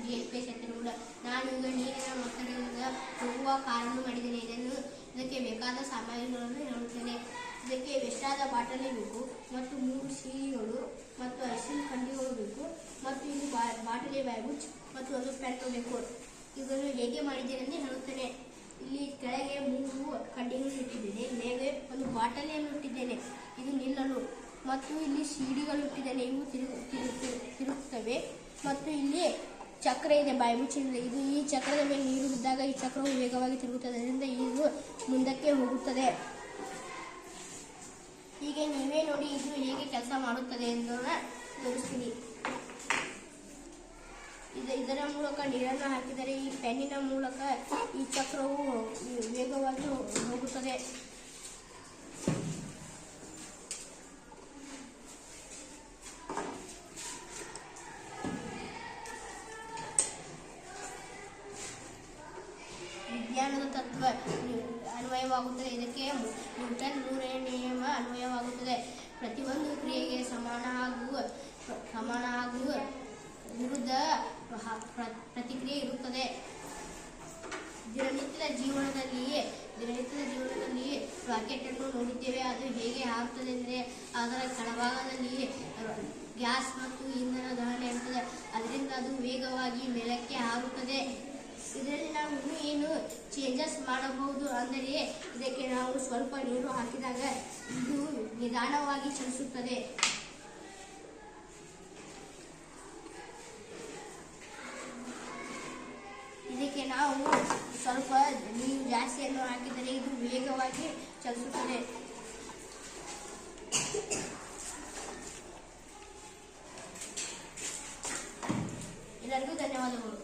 GLPS ಎತ್ತರವುಳ್ಳ ನಾನು ಈಗ ನೀರಿನ ಒತ್ತಡದಿಂದ ಹೋಗುವ ಕಾರನ್ನು ಮಾಡಿದ್ದೇನೆ. ಇದಕ್ಕೆ ಬೇಕಾದ ಸಾಮಗ್ರಿಗಳನ್ನು ಹೇಳುತ್ತೇನೆ. ಇದಕ್ಕೆ ವೆಸ್ಟಾದ ಬಾಟಲಿ ಬೇಕು ಮತ್ತು 3 ಸಿಡಿಗಳು ಮತ್ತು ಐಸಿಂಗ್ ಕಂಡಿಗಳು ಬೇಕು ಮತ್ತು ಇದು ಬಾಟಲಿ ಬ್ಯಾಗುಚ್ ಮತ್ತು ಒಂದು ಪೆನ್ ಬೇಕು. ಇದನ್ನು ಹೇಗೆ ಮಾಡಿದ್ದೇನೆ ಎಂದು ಹೇಳುತ್ತೇನೆ. ಇಲ್ಲಿ ಕೆಳಗೆ 3 ಕಡ್ಡಿಗಳನ್ನು ಇಟ್ಟಿದ್ದೇನೆ, ಮೇಲೆ ಒಂದು ಬಾಟಲಿಯನ್ನು ಇಟ್ಟಿದ್ದೇನೆ ಇದು ನಿಲ್ಲಲು, ಮತ್ತು ಇಲ್ಲಿ ಸಿಡಿಗಳು ಇಟ್ಟಿದ್ದೇನೆ ಇವು ತಿರುಗುತ್ತವೆ, ಮತ್ತು ಇಲ್ಲಿ ಚಕ್ರ ಇದೆ ಬಾಯ್ಮುಚ್ಚಿನಿಂದ. ಇದು ಈ ಚಕ್ರದ ಮೇಲೆ ನೀರು ಬಿದ್ದಾಗ ಈ ಚಕ್ರವು ವೇಗವಾಗಿ ತಿರುಗುತ್ತದೆ, ಅದರಿಂದ ಇದು ಮುಂದಕ್ಕೆ ಹೋಗುತ್ತದೆ. ಹೀಗೆ ನೀವೇ ನೋಡಿ ಇದು ಹೇಗೆ ಕೆಲಸ ಮಾಡುತ್ತದೆ ಎಂದು ತೋರಿಸ್ತೀನಿ. ಇದರ ಮೂಲಕ ನೀರನ್ನು ಹಾಕಿದರೆ ಈ ಪೆನ್ನಿನ ಮೂಲಕ ಈ ಚಕ್ರವು ವೇಗವಾಗಿ ಹೋಗುತ್ತದೆ. ವಿಜ್ಞಾನದ ತತ್ವ ಅನ್ವಯವಾಗುತ್ತದೆ. ಇದಕ್ಕೆ ನ್ಯೂಟನ್ 3ನೇ ನಿಯಮ ಅನ್ವಯವಾಗುತ್ತದೆ. ಪ್ರತಿಯೊಂದು ಕ್ರಿಯೆಗೆ ಸಮಾನ ಹಾಗೂ ವಿರುದ್ಧ ಪ್ರತಿಕ್ರಿಯೆ ಇರುತ್ತದೆ. ದಿನನಿತ್ಯದ ಜೀವನದಲ್ಲಿ ರಾಕೆಟ್ ಅನ್ನು ನೋಡಿದ್ದೇವೆ. ಅದು ಹೇಗೆ ಹಾರುತ್ತದೆ ಅಂದರೆ ಅದರ ಕೆಳಭಾಗದಲ್ಲಿ ಗ್ಯಾಸ್ ಮತ್ತು ಇಂಧನ ದಹನ ಇರುತ್ತದೆ, ಅದರಿಂದ ಅದು ವೇಗವಾಗಿ ಮೇಲಕ್ಕೆ ಹಾರುತ್ತದೆ. ಇದರಲ್ಲಿ ನಾವು ಏನು ಚೇಂಜಸ್ ಮಾಡಬಹುದು ಅಂದರೆ ಇದಕ್ಕೆ ನಾವು ಸ್ವಲ್ಪ ನೀರು ಹಾಕಿದಾಗ ಇದು ನಿಧಾನವಾಗಿ ಚಲಿಸುತ್ತದೆ. ಇದಕ್ಕೆ ನಾವು ಸ್ವಲ್ಪ ನೀರು ಜಾಸ್ತಿಯನ್ನು ಹಾಕಿದರೆ ಇದು ವೇಗವಾಗಿ ಚಲಿಸುತ್ತದೆ. ಎಲ್ಲರಿಗೂ ಧನ್ಯವಾದಗಳು.